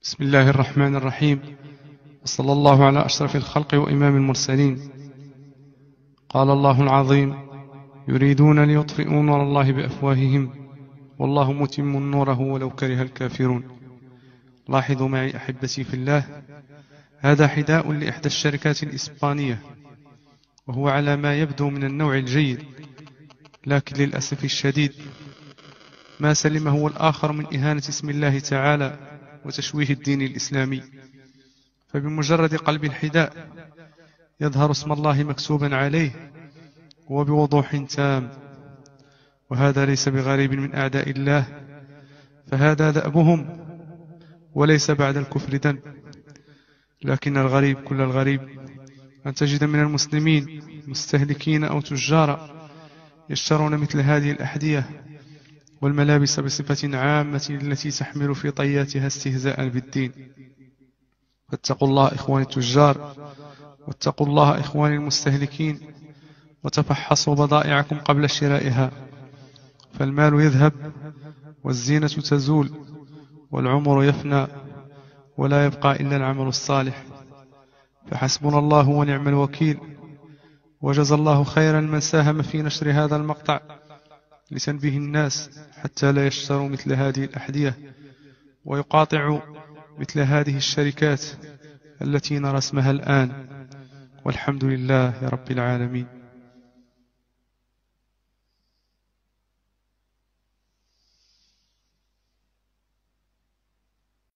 بسم الله الرحمن الرحيم، وصلى الله على أشرف الخلق وإمام المرسلين. قال الله العظيم: يريدون ليطفئوا نور الله بأفواههم والله متم نوره ولو كره الكافرون. لاحظوا معي أحبتي في الله، هذا حذاء لإحدى الشركات الإسبانية، وهو على ما يبدو من النوع الجيد، لكن للأسف الشديد ما سلمه هو الآخر من إهانة اسم الله تعالى وتشويه الدين الإسلامي. فبمجرد قلب الحذاء يظهر اسم الله مكتوبا عليه وبوضوح تام، وهذا ليس بغريب من أعداء الله، فهذا دأبهم وليس بعد الكفر ذنب. لكن الغريب كل الغريب أن تجد من المسلمين مستهلكين أو تجارا يشترون مثل هذه الأحذية والملابس بصفة عامة التي تحمل في طياتها استهزاء بالدين. فاتقوا الله إخواني التجار، واتقوا الله إخواني المستهلكين، وتفحصوا بضائعكم قبل شرائها، فالمال يذهب والزينة تزول والعمر يفنى ولا يبقى إلا العمل الصالح. فحسبنا الله ونعم الوكيل، وجزى الله خيرا من ساهم في نشر هذا المقطع لتنبيه الناس حتى لا يشتروا مثل هذه الأحذية ويقاطعوا مثل هذه الشركات التي نرى اسمها الآن. والحمد لله رب العالمين.